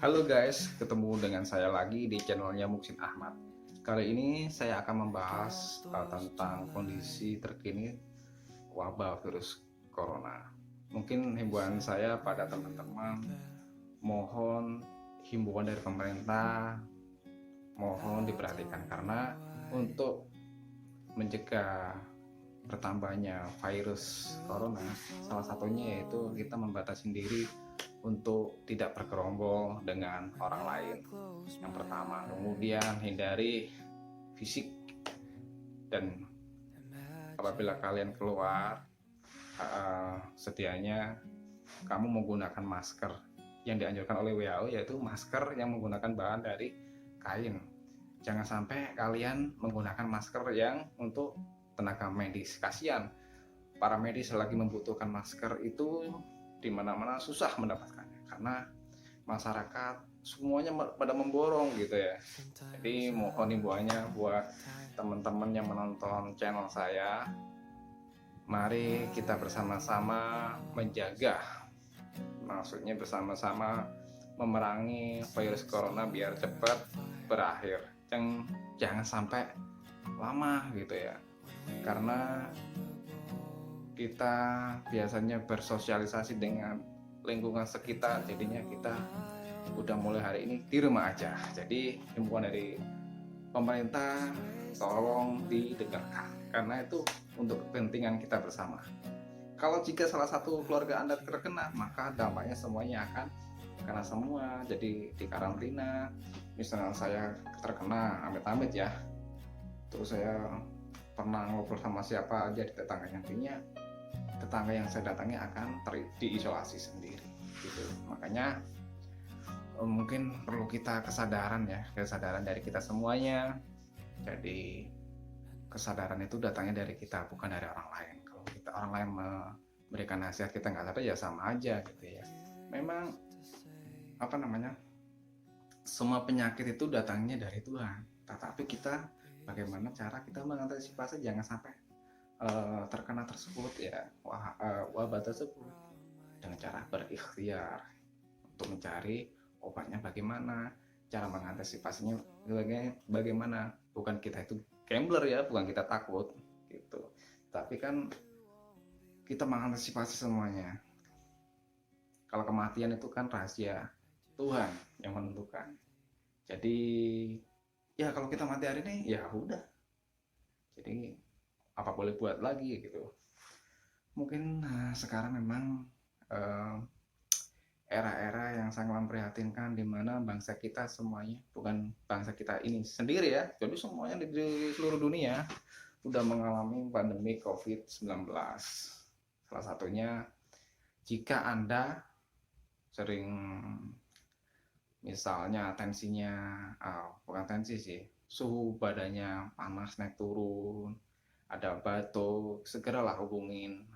Halo guys, ketemu dengan saya lagi di channelnya Muksin Ahmad. Kali ini saya akan membahas tentang kondisi terkini wabah virus corona. Mungkin himbauan saya pada teman-teman, mohon himbauan dari pemerintah, mohon diperhatikan karena untuk mencegah bertambahnya virus corona, salah satunya yaitu kita membatasi diri untuk tidak bergerombol dengan orang lain. Yang pertama, kemudian hindari fisik, dan apabila kalian keluar, sedianya kamu menggunakan masker yang dianjurkan oleh WHO, yaitu masker yang menggunakan bahan dari kain. Jangan sampai kalian menggunakan masker yang untuk tenaga medis. Kasihan para medis lagi membutuhkan masker itu, di mana-mana susah mendapatkannya karena masyarakat semuanya pada memborong gitu ya. Jadi mohon himbauannya buat teman-teman yang menonton channel saya, mari kita bersama-sama menjaga, maksudnya bersama-sama memerangi virus corona biar cepat berakhir. Jangan sampai lama gitu ya, karena kita biasanya bersosialisasi dengan lingkungan sekitar, jadinya kita udah mulai hari ini di rumah aja. Jadi himbauan dari pemerintah tolong didengarkan karena itu untuk kepentingan kita bersama. Kalau jika salah satu keluarga Anda terkena, maka dampaknya semuanya akan kena semua, jadi di karantina. Misalnya saya terkena, amit-amit ya, terus saya pernah ngobrol sama siapa aja di tetangga, nantinya tetangga yang saya datangi akan diisolasi sendiri gitu. Makanya mungkin perlu kita kesadaran dari kita semuanya. Jadi kesadaran itu datangnya dari kita, bukan dari orang lain. Kalau kita orang lain memberikan nasihat kita nggak sadar, ya sama aja gitu ya. Memang semua penyakit itu datangnya dari Tuhan, tetapi kita bagaimana cara kita mengantisipasi jangan sampai terkena tersebut ya, wabah tersebut, dengan cara berikhtiar untuk mencari obatnya, bagaimana cara mengantisipasinya, bagaimana. Bukan kita itu gambler ya, bukan kita takut gitu, tapi kan kita mengantisipasi semuanya. Kalau kematian itu kan rahasia Tuhan yang menentukan. Jadi ya kalau kita mati hari ini ya udah, jadi apa boleh buat lagi gitu. Mungkin sekarang memang era-era yang sangat memprihatinkan, di mana bangsa kita semuanya, bukan bangsa kita ini sendiri ya, jadi semuanya di seluruh dunia udah mengalami pandemi COVID-19. Salah satunya, jika Anda sering misalnya tensinya, bukan tensi sih, suhu badannya panas naik turun, ada batuk, segeralah hubungin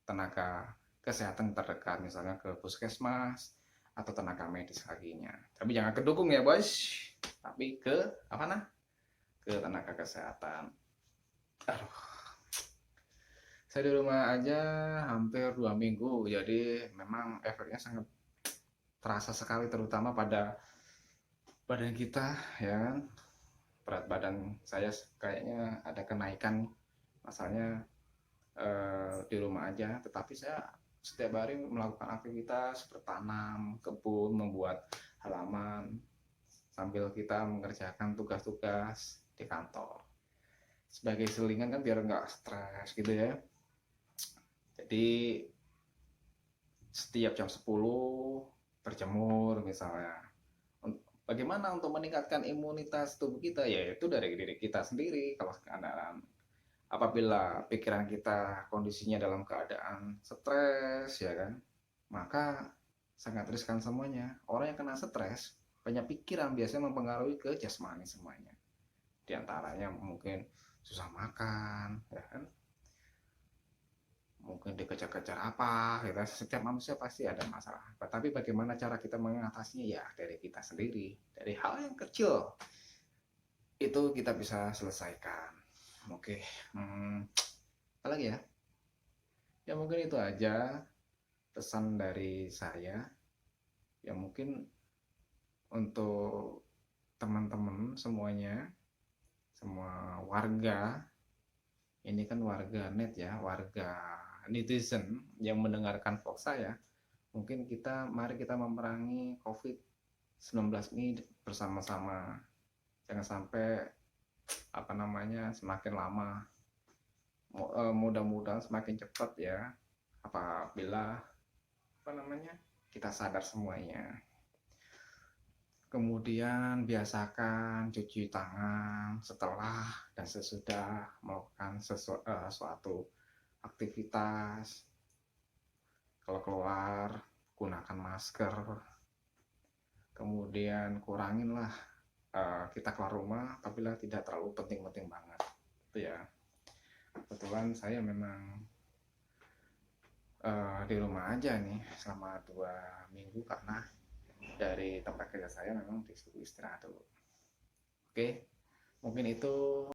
tenaga kesehatan terdekat, misalnya ke puskesmas atau tenaga medis laginya. Tapi jangan kedukung ya bos, tapi ke ke tenaga kesehatan. Aduh, saya di rumah aja hampir 2 minggu, jadi memang efeknya sangat terasa sekali, terutama pada badan kita ya kan. Berat badan saya kayaknya ada kenaikan, masalahnya di rumah aja, tetapi saya setiap hari melakukan aktivitas bertanam, kebun, membuat halaman sambil kita mengerjakan tugas-tugas di kantor. Sebagai selingan kan biar nggak stres gitu ya. Jadi setiap jam 10 berjemur misalnya. Bagaimana untuk meningkatkan imunitas tubuh kita? Yaitu dari diri kita sendiri. Kalau apabila pikiran kita kondisinya dalam keadaan stres ya kan, maka sangat riskan semuanya. Orang yang kena stres, banyak pikiran biasanya mempengaruhi ke jasmani semuanya. Di antaranya mungkin susah makan ya kan, mungkin dikejar-kejar apa gitu. Setiap manusia pasti ada masalah, tapi bagaimana cara kita mengatasinya, ya dari kita sendiri. Dari hal yang kecil itu kita bisa selesaikan. Oke, apa lagi ya, ya mungkin itu aja pesan dari saya. Ya mungkin mungkin untuk teman-teman semuanya, semua warga, ini kan warga net ya, warga netizen yang mendengarkan vlog saya, mungkin mari kita memerangi COVID-19 ini bersama-sama. Jangan sampai semakin lama, mudah-mudahan semakin cepat ya, apabila kita sadar semuanya. Kemudian biasakan cuci tangan setelah dan sesudah melakukan suatu aktivitas. Kalau keluar, gunakan masker. Kemudian kuranginlah kita keluar rumah apabila tidak terlalu penting-penting banget. Itu ya. Kebetulan saya memang di rumah aja nih selama 2 minggu karena dari tempat kerja saya memang disuruh istirahat dulu. Oke, mungkin itu